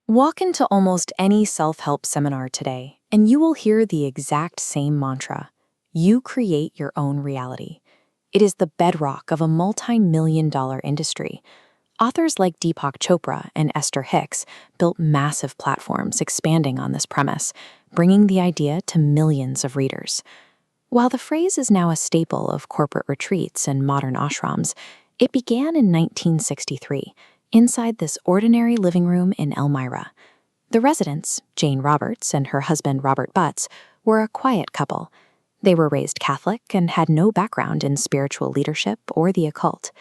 Walk into almost any self-help seminar today, and you will hear the exact same mantra. You create your own reality. It is the bedrock of a multi-million-dollar industry. Authors like Deepak Chopra and Esther Hicks built massive platforms expanding on this premise, bringing the idea to millions of readers. While the phrase is now a staple of corporate retreats and modern ashrams, it began in 1963, inside this ordinary living room in Elmira. The residents, Jane Roberts and her husband Robert Butts, were a quiet couple. They were raised Catholic and had no background in spiritual leadership or the occult.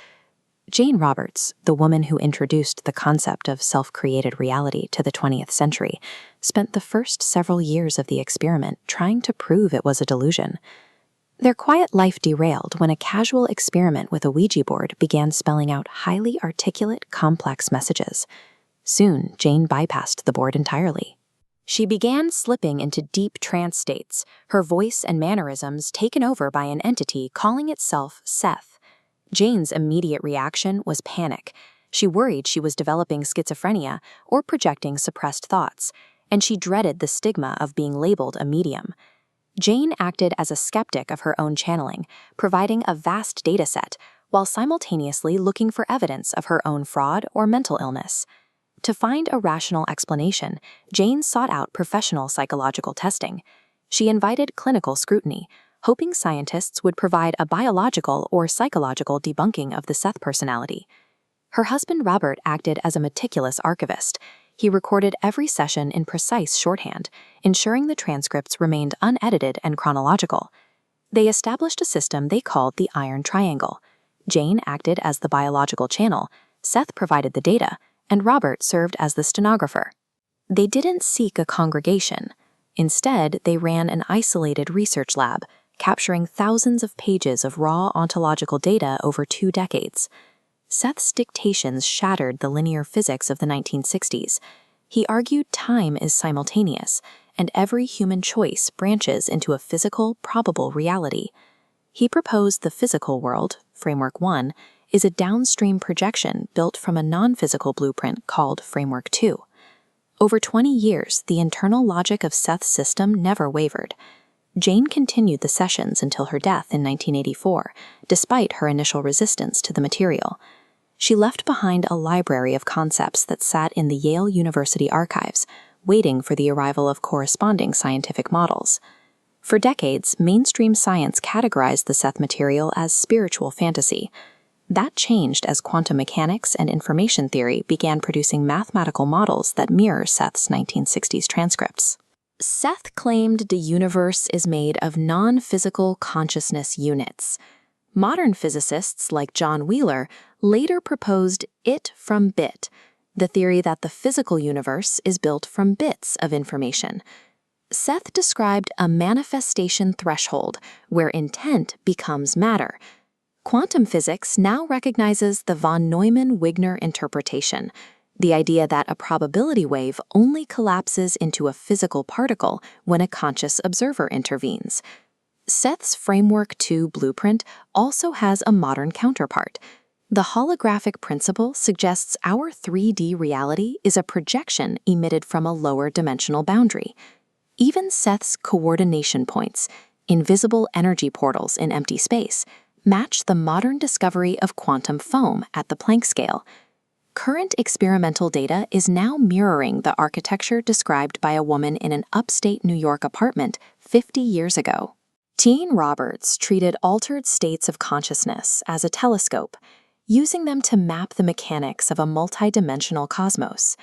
Jane Roberts, the woman who introduced the concept of self-created reality to the 20th century, spent the first several years of the experiment trying to prove it was a delusion. Their quiet life derailed when a casual experiment with a Ouija board began spelling out highly articulate, complex messages. Soon, Jane bypassed the board entirely. She began slipping into deep trance states, her voice and mannerisms taken over by an entity calling itself Seth. Jane's immediate reaction was panic. She worried she was developing schizophrenia or projecting suppressed thoughts, and she dreaded the stigma of being labeled a medium. Jane acted as a skeptic of her own channeling, providing a vast data set, while simultaneously looking for evidence of her own fraud or mental illness. To find a rational explanation, Jane sought out professional psychological testing. She invited clinical scrutiny, hoping scientists would provide a biological or psychological debunking of the Seth personality. Her husband Robert acted as a meticulous archivist. He recorded every session in precise shorthand, ensuring the transcripts remained unedited and chronological. They established a system they called the Iron Triangle. Jane acted as the biological channel, Seth provided the data, and Robert served as the stenographer. They didn't seek a congregation. Instead, they ran an isolated research lab, capturing thousands of pages of raw ontological data over 2 decades. Seth's dictations shattered the linear physics of the 1960s. He argued time is simultaneous, and every human choice branches into a physical, probable reality. He proposed the physical world, Framework 1, is a downstream projection built from a non-physical blueprint called Framework 2. Over 20 years, the internal logic of Seth's system never wavered. Jane continued the sessions until her death in 1984, despite her initial resistance to the material. She left behind a library of concepts that sat in the Yale University archives, waiting for the arrival of corresponding scientific models. For decades, mainstream science categorized the Seth material as spiritual fantasy. That changed as quantum mechanics and information theory began producing mathematical models that mirror Seth's 1960s transcripts. Seth claimed the universe is made of non-physical consciousness units. Modern physicists like John Wheeler later proposed it from bit, the theory that the physical universe is built from bits of information. Seth described a manifestation threshold where intent becomes matter. Quantum physics now recognizes the von Neumann-Wigner interpretation, the idea that a probability wave only collapses into a physical particle when a conscious observer intervenes. Seth's Framework 2 blueprint also has a modern counterpart. The holographic principle suggests our 3D reality is a projection emitted from a lower dimensional boundary. Even Seth's coordination points, invisible energy portals in empty space, match the modern discovery of quantum foam at the Planck scale. Current experimental data is now mirroring the architecture described by a woman in an upstate New York apartment 50 years ago. Jane Roberts treated altered states of consciousness as a telescope, using them to map the mechanics of a multidimensional cosmos.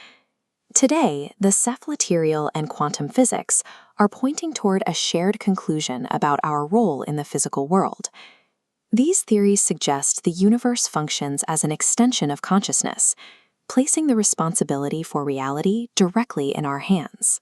Today, the Seth Material and quantum physics are pointing toward a shared conclusion about our role in the physical world. These theories suggest the universe functions as an extension of consciousness, placing the responsibility for reality directly in our hands.